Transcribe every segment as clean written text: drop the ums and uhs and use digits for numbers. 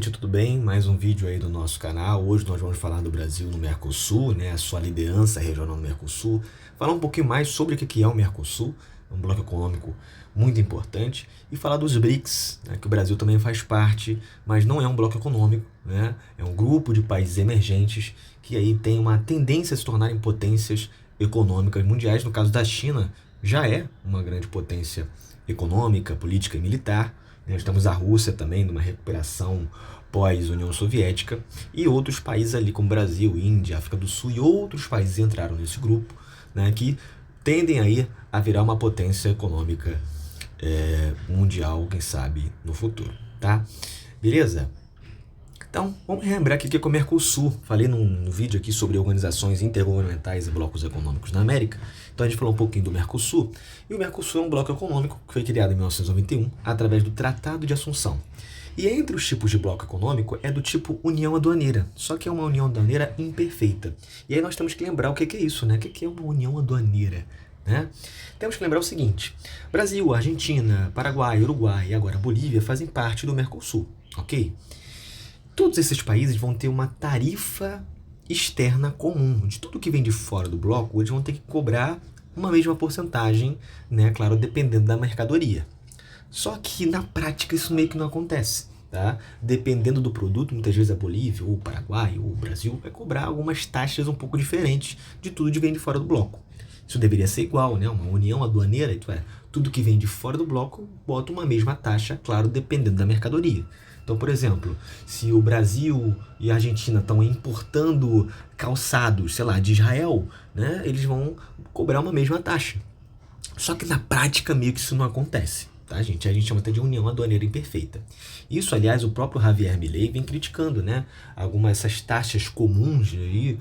gente, tudo bem? Mais um vídeo aí do nosso canal. Hoje nós vamos falar do Brasil no Mercosul, né? A sua liderança regional no Mercosul. Falar um pouquinho mais sobre o que é o Mercosul, um bloco econômico muito importante. E falar dos BRICS, né? Que o Brasil também faz parte, mas não é um bloco econômico, né? É um grupo de países emergentes que aí tem uma tendência a se tornarem potências econômicas mundiais. No caso da China, já é uma grande potência econômica, política e militar. Nós temos a Rússia também, numa recuperação pós-União Soviética, e outros países ali como Brasil, Índia, África do Sul e outros países entraram nesse grupo, né, que tendem aí a virar uma potência econômica mundial, quem sabe, no futuro, tá? Beleza? Então, vamos relembrar aqui o que é o Mercosul. Falei no vídeo aqui sobre organizações intergovernamentais e blocos econômicos na América. Então, a gente falou um pouquinho do Mercosul. E o Mercosul é um bloco econômico que foi criado em 1991 através do Tratado de Assunção. E entre os tipos de bloco econômico é do tipo união aduaneira, só que é uma união aduaneira imperfeita. E aí nós temos que lembrar o que é isso, né? O que é uma união aduaneira? Né? Temos que lembrar o seguinte: Brasil, Argentina, Paraguai, Uruguai e agora Bolívia fazem parte do Mercosul, ok? Todos esses países vão ter uma tarifa externa comum. De tudo que vem de fora do bloco, eles vão ter que cobrar uma mesma porcentagem, né? Claro, dependendo da mercadoria. Só que na prática isso meio que não acontece, tá? Dependendo do produto, muitas vezes a Bolívia, ou o Paraguai, ou o Brasil vai cobrar algumas taxas um pouco diferentes de tudo que vem de fora do bloco. Isso deveria ser igual, né? Uma união aduaneira, tudo que vem de fora do bloco bota uma mesma taxa, claro, dependendo da mercadoria. Então, por exemplo, se o Brasil e a Argentina estão importando calçados, sei lá, de Israel, né, eles vão cobrar uma mesma taxa. Só que na prática meio que isso não acontece, tá, gente? A gente chama até de união aduaneira imperfeita. Isso, aliás, o próprio Javier Milei vem criticando, né? Algumas dessas taxas comuns aí,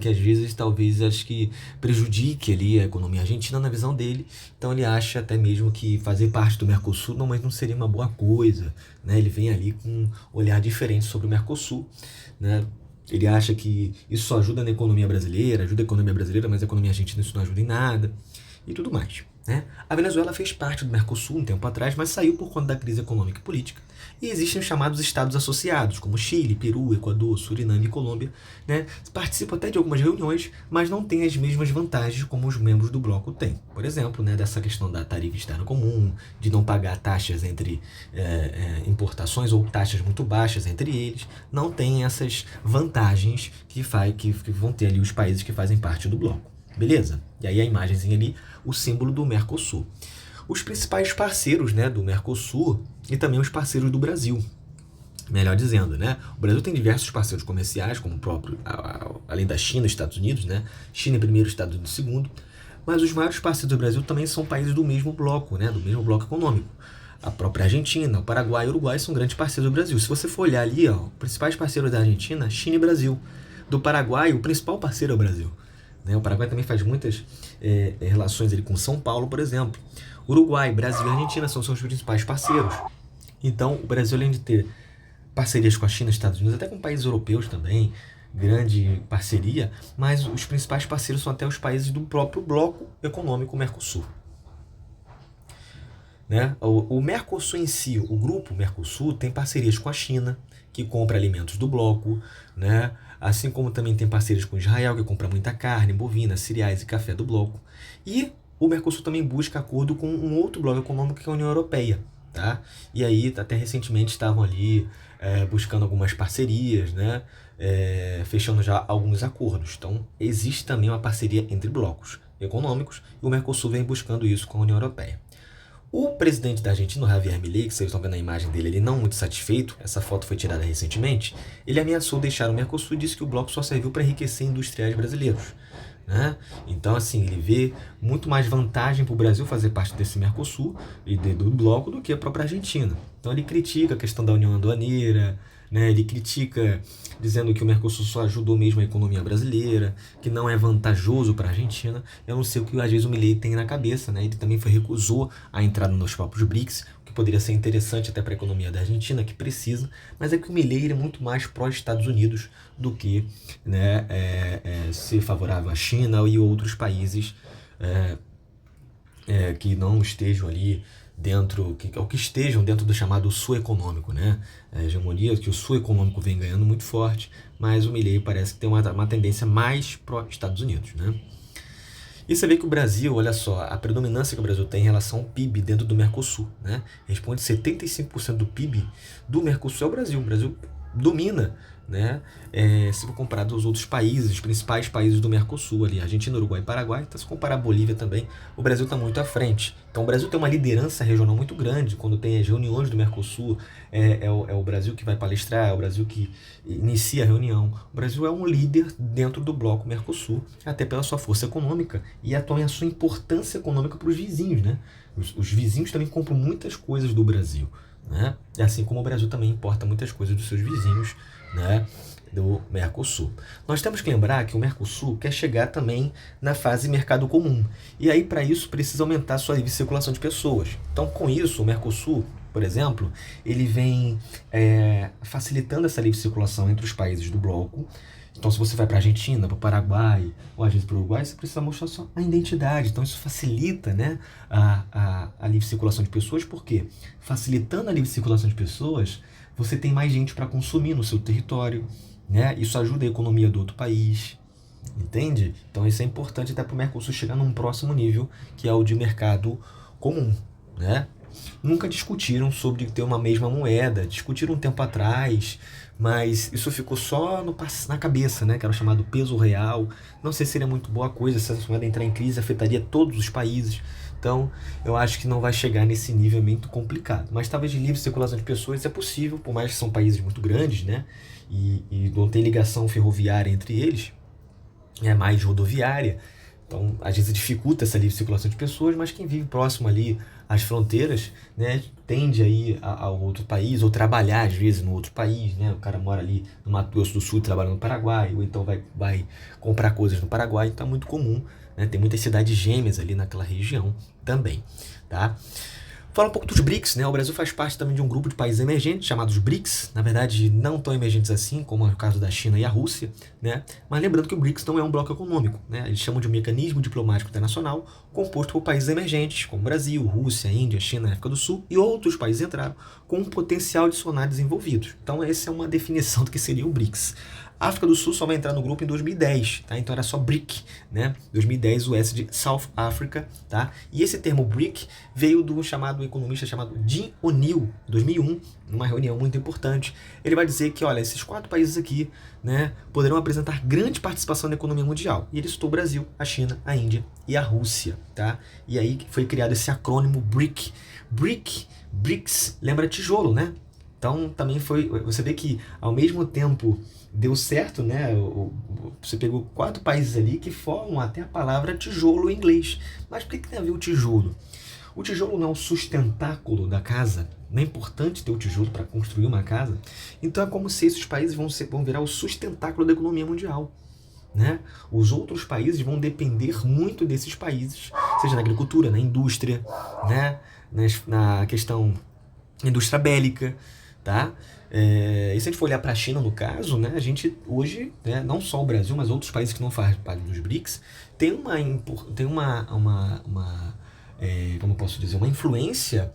que às vezes talvez acho que prejudique ali a economia argentina na visão dele. Então ele acha até mesmo que fazer parte do Mercosul não seria uma boa coisa, né? Ele vem ali com um olhar diferente sobre o Mercosul, né? Ele acha que isso só ajuda na economia brasileira, mas a economia argentina isso não ajuda em nada e tudo mais, né? A Venezuela fez parte do Mercosul um tempo atrás, mas saiu por conta da crise econômica e política. E existem os chamados estados associados, como Chile, Peru, Equador, Suriname e Colômbia, né? Participam até de algumas reuniões, mas não têm as mesmas vantagens como os membros do bloco têm. Por exemplo, né, dessa questão da tarifa externa comum, de não pagar taxas entre importações ou taxas muito baixas entre eles, não tem essas vantagens que vão ter ali os países que fazem parte do bloco. Beleza? E aí a imagenzinha ali, o símbolo do Mercosul. Os principais parceiros, né, do Mercosul e também os parceiros do Brasil. Melhor dizendo, né? O Brasil tem diversos parceiros comerciais, como o próprio, além da China e Estados Unidos, né? China em primeiro, Estados Unidos em segundo. Mas os maiores parceiros do Brasil também são países do mesmo bloco, né? Do mesmo bloco econômico. A própria Argentina, o Paraguai e o Uruguai são grandes parceiros do Brasil. Se você for olhar ali, ó, os principais parceiros da Argentina, China e Brasil. Do Paraguai, o principal parceiro é o Brasil. O Paraguai também faz muitas relações ali com São Paulo, por exemplo. Uruguai, Brasil e Argentina são seus principais parceiros. Então, o Brasil, além de ter parcerias com a China, Estados Unidos, até com países europeus também, grande parceria, mas os principais parceiros são até os países do próprio bloco econômico Mercosul. Né? O Mercosul em si, o grupo Mercosul, tem parcerias com a China, que compra alimentos do bloco, né? Assim como também tem parcerias com Israel, que compra muita carne, bovina, cereais e café do bloco. E o Mercosul também busca acordo com um outro bloco econômico que é a União Europeia. Tá? E aí, até recentemente, estavam ali buscando algumas parcerias, né? Fechando já alguns acordos. Então, existe também uma parceria entre blocos econômicos e o Mercosul vem buscando isso com a União Europeia. O presidente da Argentina, o Javier Milei, que vocês estão vendo a imagem dele, ele não muito satisfeito, essa foto foi tirada recentemente, ele ameaçou deixar o Mercosul e disse que o bloco só serviu para enriquecer industriais brasileiros. Né? Então, assim, ele vê muito mais vantagem para o Brasil fazer parte desse Mercosul e do bloco do que a própria Argentina. Então, ele critica a questão da união aduaneira, né? Ele critica dizendo que o Mercosul só ajudou mesmo a economia brasileira, que não é vantajoso para a Argentina. Eu não sei o que às vezes o Milei tem na cabeça, né? Ele também recusou a entrada nos próprios BRICS, o que poderia ser interessante até para a economia da Argentina, que precisa, mas é que o Milei é muito mais pró-Estados Unidos do que, né, ser favorável à China e outros países que não estejam ali ou que estejam dentro do chamado sul econômico, né? A hegemonia que o sul econômico vem ganhando muito forte, mas o Milei parece que tem uma tendência mais pró-Estados Unidos, né? E você vê que o Brasil, olha só, a predominância que o Brasil tem em relação ao PIB dentro do Mercosul, né? Responde 75% do PIB do Mercosul é o Brasil. O Brasil domina, né? Se for comparado aos outros países, os principais países do Mercosul ali, Argentina, Uruguai e Paraguai, então se comparar a Bolívia também, o Brasil está muito à frente. Então o Brasil tem uma liderança regional muito grande quando tem as reuniões do Mercosul, é o Brasil que vai palestrar, é o Brasil que inicia a reunião. O Brasil é um líder dentro do bloco Mercosul, até pela sua força econômica e também a sua importância econômica para os vizinhos, né? Os vizinhos também compram muitas coisas do Brasil, né? Assim como o Brasil também importa muitas coisas dos seus vizinhos, né, do Mercosul. Nós temos que lembrar que o Mercosul quer chegar também na fase mercado comum. E aí, para isso, precisa aumentar a sua livre circulação de pessoas. Então, com isso, o Mercosul, por exemplo, ele vem facilitando essa livre circulação entre os países do bloco. Então, se você vai para a Argentina, para o Paraguai, ou às vezes para o Uruguai, você precisa mostrar só a identidade. Então, isso facilita, né, a livre circulação de pessoas. Por quê? Facilitando a livre circulação de pessoas, você tem mais gente para consumir no seu território, né? Isso ajuda a economia do outro país, entende? Então, isso é importante até para o Mercosul chegar num próximo nível, que é o de mercado comum, né? Nunca discutiram sobre ter uma mesma moeda, discutiram um tempo atrás, mas isso ficou só na cabeça, né? Que era o chamado peso real. Não sei se seria muito boa coisa, se essa moeda entrar em crise, afetaria todos os países. Então, eu acho que não vai chegar nesse nível muito complicado. Mas talvez de livre circulação de pessoas é possível, por mais que são países muito grandes, né? E não tem ligação ferroviária entre eles, é mais rodoviária. Então, às vezes dificulta essa livre circulação de pessoas, mas quem vive próximo ali às fronteiras, né, tende a ir ao outro país, ou trabalhar às vezes no outro país, né? O cara mora ali no Mato Grosso do Sul e trabalha no Paraguai, ou então vai comprar coisas no Paraguai, então é muito comum, né? Tem muitas cidades gêmeas ali naquela região também, tá? Fala um pouco dos BRICS, né? O Brasil faz parte também de um grupo de países emergentes chamados BRICS, na verdade não tão emergentes assim, como é o caso da China e a Rússia, né? Mas lembrando que o BRICS não é um bloco econômico, né? Eles chamam de um mecanismo diplomático internacional composto por países emergentes, como Brasil, Rússia, Índia, China, África do Sul, e outros países entraram com um potencial de se tornar desenvolvidos. Então essa é uma definição do que seria o BRICS. A África do Sul só vai entrar no grupo em 2010, tá? Então era só BRIC, né? 2010 o S de South Africa, tá? E esse termo BRIC veio do economista chamado Jim O'Neill, 2001, numa reunião muito importante. Ele vai dizer que, olha, esses 4 países aqui, né, poderão apresentar grande participação na economia mundial. E ele citou o Brasil, a China, a Índia e a Rússia, tá? E aí foi criado esse acrônimo BRIC. BRICS, lembra tijolo, né? Então também você vê que ao mesmo tempo deu certo, né? Você pegou 4 países ali que formam até a palavra tijolo em inglês. Mas por que tem a ver o tijolo? O tijolo não é o sustentáculo da casa? Não é importante ter o tijolo para construir uma casa? Então é como se esses países vão virar o sustentáculo da economia mundial, né? Os outros países vão depender muito desses países, seja na agricultura, na indústria, né? Na questão indústria bélica, tá? E se a gente for olhar para a China, no caso, né, a gente hoje, né, não só o Brasil, mas outros países que não fazem parte dos BRICS, tem como eu posso dizer, uma influência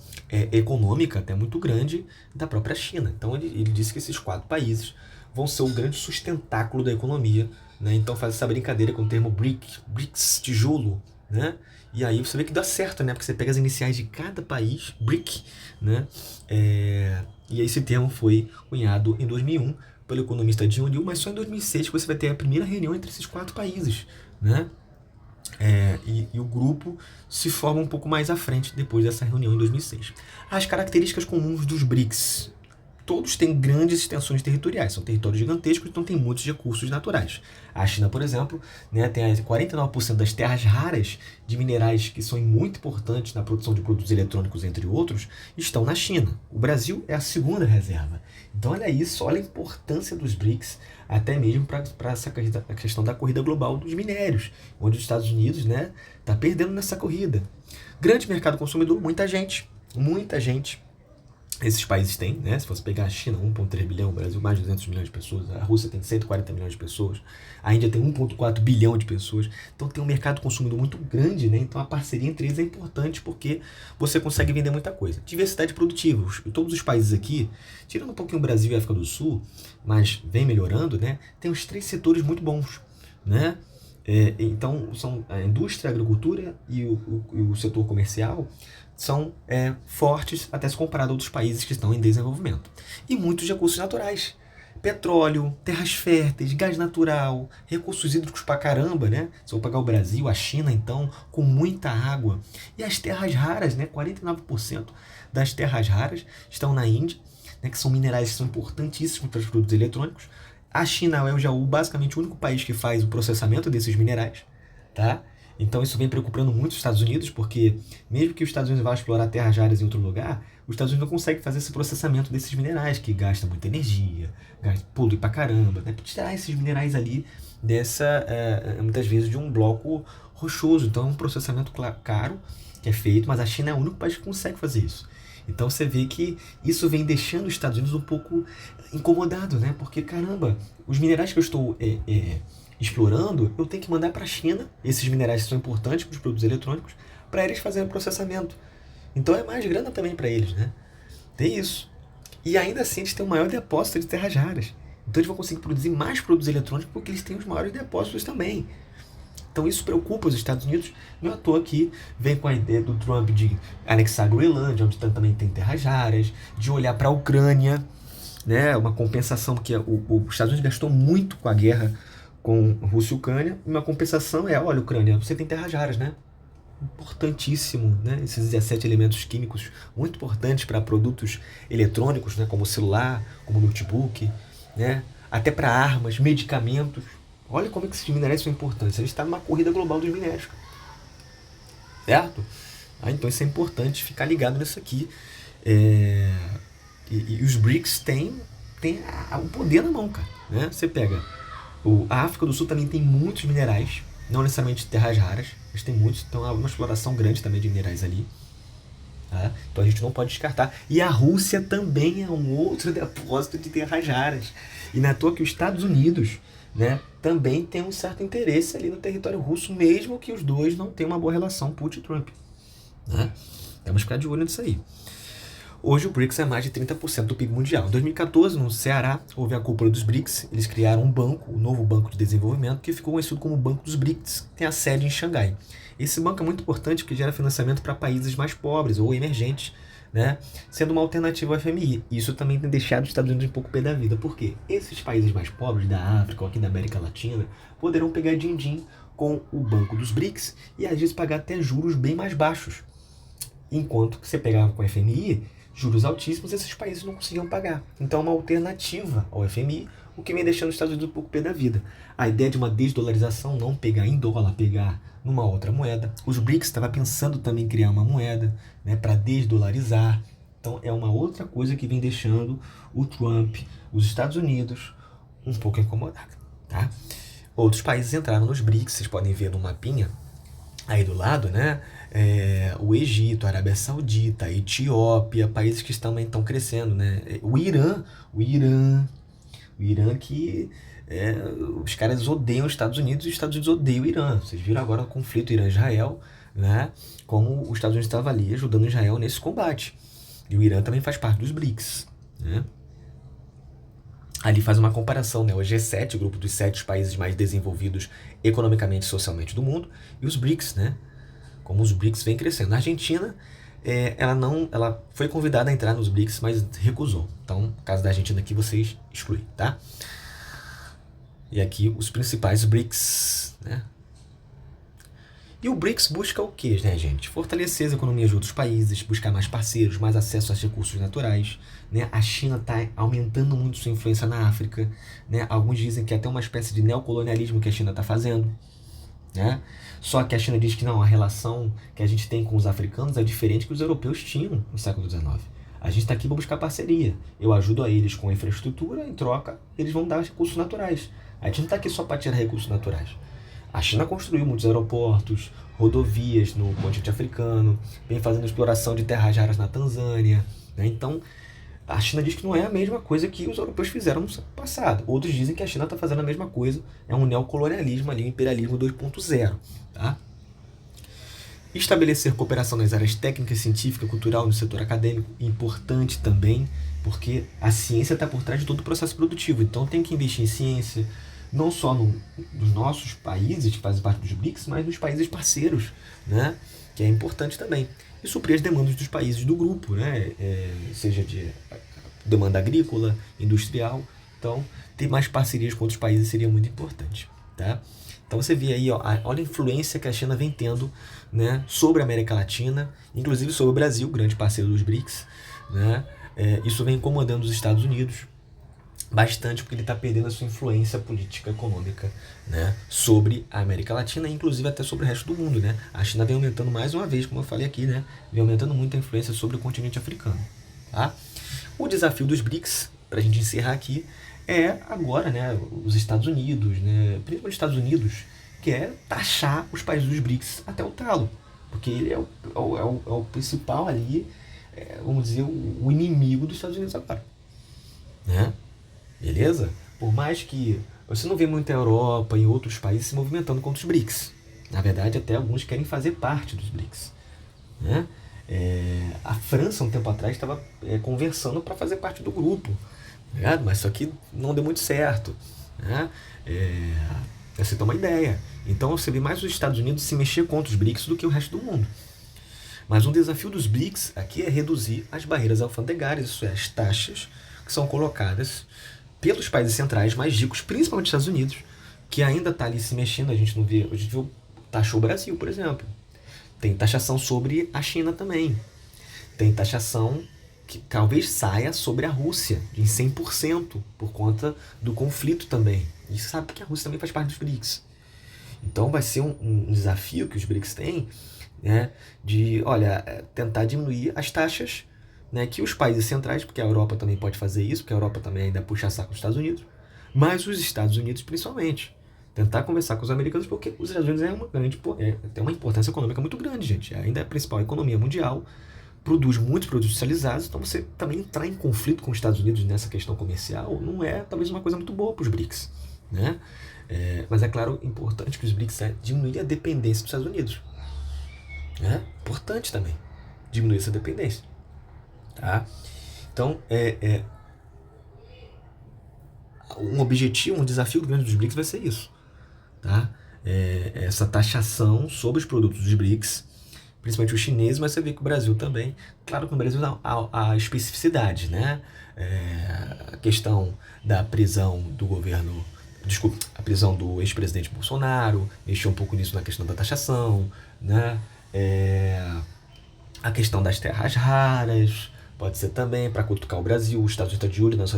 econômica até muito grande da própria China. Então ele disse que esses 4 países vão ser o grande sustentáculo da economia, né? Então faz essa brincadeira com o termo BRICS, tijolo, né? E aí você vê que dá certo, né? Porque você pega as iniciais de cada país, BRIC, né? E esse termo foi cunhado em 2001 pelo economista Jim O'Neill, mas só em 2006 que você vai ter a primeira reunião entre esses 4 países, né? E o grupo se forma um pouco mais à frente depois dessa reunião em 2006. As características comuns dos BRICS. Todos têm grandes extensões territoriais, são territórios gigantescos, então tem muitos recursos naturais. A China, por exemplo, né, tem 49% das terras raras de minerais que são muito importantes na produção de produtos eletrônicos, entre outros, estão na China. O Brasil é a segunda reserva. Então olha isso, olha a importância dos BRICS, até mesmo para a questão da corrida global dos minérios, onde os Estados Unidos, né, tá perdendo nessa corrida. Grande mercado consumidor, muita gente. esses países têm, né? Se você pegar a China, 1,3 bilhão, o Brasil mais de 200 milhões de pessoas, a Rússia tem 140 milhões de pessoas, a Índia tem 1,4 bilhão de pessoas, então tem um mercado consumidor muito grande, né? Então a parceria entre eles é importante porque você consegue vender muita coisa. Diversidade produtiva, todos os países aqui, tirando um pouquinho o Brasil e a África do Sul, mas vem melhorando, né? Tem os 3 setores muito bons, né? Então são a indústria, a agricultura e o setor comercial são fortes até se comparado a outros países que estão em desenvolvimento. E muitos recursos naturais. Petróleo, terras férteis, gás natural, recursos hídricos pra caramba, né? Se eu pegar o Brasil, a China, então, com muita água. E as terras raras, né? 49% das terras raras estão na Índia, né? Que são minerais que são importantíssimos para os produtos eletrônicos. A China é basicamente o único país que faz o processamento desses minerais, tá? Então isso vem preocupando muito os Estados Unidos, porque mesmo que os Estados Unidos vá explorar terras raras em outro lugar, os Estados Unidos não conseguem fazer esse processamento desses minerais, que gasta muita energia, polui pra caramba, né? Para tirar esses minerais ali muitas vezes de um bloco rochoso. Então é um processamento caro que é feito, mas a China é o único país que consegue fazer isso. Então você vê que isso vem deixando os Estados Unidos um pouco incomodado, né? Porque, caramba, os minerais que eu estou explorando, eu tenho que mandar para a China, esses minerais que são importantes para os produtos eletrônicos, para eles fazerem o processamento. Então é mais grana também para eles, né? Tem isso. E ainda assim eles têm o maior depósito de terras raras. Então eles vão conseguir produzir mais produtos eletrônicos porque eles têm os maiores depósitos também. Então isso preocupa os Estados Unidos. Não é à toa que vem com a ideia do Trump de anexar a Groenlândia, onde também tem terras raras, de olhar para a Ucrânia, né? Uma compensação, porque os Estados Unidos gastou muito com a guerra com Rússia e Ucrânia. Uma compensação olha, Ucrânia, você tem terras raras, né? Importantíssimo, né? Esses 17 elementos químicos muito importantes para produtos eletrônicos, né? Como celular, como notebook, né? Até para armas, medicamentos. Olha como é que esses minerais são importantes. A gente está numa corrida global dos minérios, certo? Então isso é importante ficar ligado nisso aqui. E os BRICS têm o poder na mão, cara, né? Você pega a África do Sul também tem muitos minerais, não necessariamente terras raras, mas tem muitos, então há uma exploração grande também de minerais ali. Tá? Então a gente não pode descartar. E a Rússia também é um outro depósito de terras raras. E não é à toa que os Estados Unidos, né, também tem um certo interesse ali no território russo, mesmo que os dois não tenham uma boa relação, Putin e Trump. Né? Temos que ficar de olho nisso aí. Hoje o BRICS é mais de 30% do PIB mundial. Em 2014, no Ceará, houve a cúpula dos BRICS. Eles criaram um banco, o novo Banco de Desenvolvimento, que ficou conhecido como Banco dos BRICS, que tem a sede em Xangai. Esse banco é muito importante porque gera financiamento para países mais pobres ou emergentes, né? Sendo uma alternativa ao FMI. Isso também tem deixado os Estados Unidos um pouco pé da vida. Por quê? Esses países mais pobres da África ou aqui da América Latina poderão pegar din-din com o Banco dos BRICS e às vezes pagar até juros bem mais baixos. Enquanto que você pegava com o FMI, juros altíssimos, esses países não conseguiam pagar. Então é uma alternativa ao FMI, o que vem deixando os Estados Unidos um pouco pé da vida. A ideia de uma desdolarização, não pegar em dólar, pegar numa outra moeda. Os BRICS estavam pensando também em criar uma moeda, né, para desdolarizar. Então é uma outra coisa que vem deixando o Trump, os Estados Unidos, um pouco incomodado. Tá? Outros países entraram nos BRICS, vocês podem ver no mapinha aí do lado, né? O Egito, a Arábia Saudita, a Etiópia, países que também estão crescendo, né? O Irã que os caras odeiam os Estados Unidos e os Estados Unidos odeiam o Irã. Vocês viram agora o conflito Irã-Israel, né? Como os Estados Unidos estavam ali ajudando Israel nesse combate. E o Irã também faz parte dos BRICS, né? Ali faz uma comparação, né? O G7, o grupo dos 7 países mais desenvolvidos economicamente e socialmente do mundo, e os BRICS, né? Como os BRICS vêm crescendo. A Argentina, ela foi convidada a entrar nos BRICS, mas recusou. Então, no caso da Argentina aqui, vocês excluem, tá? E aqui os principais BRICS, né? E o BRICS busca o quê, né, gente? Fortalecer as economias de outros países, buscar mais parceiros, mais acesso a recursos naturais, né? A China está aumentando muito sua influência na África, né? Alguns dizem que é até uma espécie de neocolonialismo que a China está fazendo, né? Só que a China diz que não, a relação que a gente tem com os africanos é diferente que os europeus tinham no século XIX. A gente está aqui para buscar parceria. Eu ajudo a eles com a infraestrutura, em troca, eles vão dar recursos naturais. A gente não está aqui só para tirar recursos naturais. A China construiu muitos aeroportos, rodovias no continente africano, vem fazendo exploração de terras raras na Tanzânia, né? Então, A China diz que não é a mesma coisa que os europeus fizeram no passado. Outros dizem que a China está fazendo a mesma coisa. É um neocolonialismo ali, um imperialismo 2.0. Tá? Estabelecer cooperação nas áreas técnica, científica, cultural, no setor acadêmico, importante também, porque a ciência está por trás de todo o processo produtivo. Então tem que investir em ciência, não só nos nossos países que fazem parte dos BRICS, mas nos países parceiros, né? Que é importante também. E suprir as demandas dos países do grupo, né? Seja de demanda agrícola, industrial. Então, ter mais parcerias com outros países seria muito importante. Tá? Então você vê aí, ó, olha a influência que a China vem tendo, né, sobre a América Latina, inclusive sobre o Brasil, grande parceiro dos BRICS. Né? Isso vem incomodando os Estados Unidos bastante, porque ele está perdendo a sua influência política econômica, né, sobre a América Latina, inclusive até sobre o resto do mundo. Né? A China vem aumentando mais uma vez, como eu falei aqui, né, vem aumentando muito a influência sobre o continente africano. Tá? O desafio dos BRICS, para a gente encerrar aqui, é agora, né, os Estados Unidos, né, principalmente os Estados Unidos, quer taxar os países dos BRICS até o talo, porque ele é o principal ali, vamos dizer, o inimigo dos Estados Unidos agora. Né? Beleza? Por mais que você não vê muita Europa e outros países se movimentando contra os BRICS. Na verdade, até alguns querem fazer parte dos BRICS. Né? A França, um tempo atrás, estava conversando para fazer parte do grupo. Tá? Mas isso aqui não deu muito certo. Né? Você tem uma ideia. Então você vê mais os Estados Unidos se mexer contra os BRICS do que o resto do mundo. Mas um desafio dos BRICS aqui é reduzir as barreiras alfandegárias, isso é, as taxas que são colocadas pelos países centrais mais ricos, principalmente os Estados Unidos, que ainda está ali se mexendo. A gente não vê, a gente viu, taxou o Brasil, por exemplo. Tem taxação sobre a China também. Tem taxação que talvez saia sobre a Rússia, em 100%, por conta do conflito também. E você sabe que a Rússia também faz parte dos BRICS. Então vai ser um desafio que os BRICS têm, né, de, olha, tentar diminuir as taxas, né, que os países centrais, porque a Europa também pode fazer isso, porque a Europa também ainda puxa saco dos Estados Unidos, mas os Estados Unidos principalmente. Tentar conversar com os americanos, porque os Estados Unidos tem uma importância econômica muito grande, gente. Ainda é a principal economia mundial, produz muitos produtos industrializados, então você também entrar em conflito com os Estados Unidos nessa questão comercial não é talvez uma coisa muito boa para os BRICS. Né? Mas é claro, importante que os BRICS diminuir a dependência dos Estados Unidos. Importante também diminuir essa dependência. Tá? Então, um objetivo, um desafio grande dos BRICS vai ser isso. Tá? Essa taxação sobre os produtos dos BRICS, principalmente os chineses, mas você vê que o Brasil também, claro que no Brasil há especificidade, né? A questão da prisão do governo, desculpa, a prisão do ex-presidente Bolsonaro, mexeu um pouco nisso na questão da taxação, né? A questão das terras raras, pode ser também para cutucar o Brasil. Os Estados Unidos estão de olho nas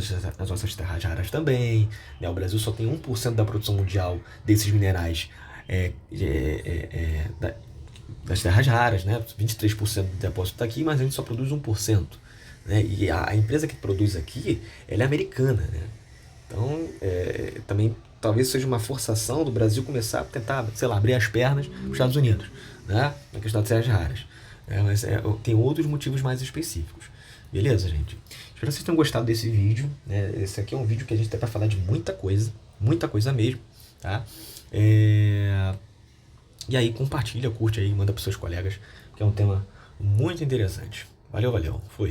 nossas terras raras também. Né? O Brasil só tem 1% da produção mundial desses minerais das terras raras, né? 23% do depósito está aqui, mas a gente só produz 1%. Né? E a empresa que produz aqui, ela é americana. Né? Então, também talvez seja uma forçação do Brasil começar a tentar, sei lá, abrir as pernas para os Estados Unidos, né? Na questão das terras raras. Mas tem outros motivos mais específicos. Beleza, gente? Espero que vocês tenham gostado desse vídeo. Né? Esse aqui é um vídeo que a gente tem para falar de muita coisa mesmo. Tá? E aí, compartilha, curte aí, manda para seus colegas, que é um tema muito interessante. Valeu, fui.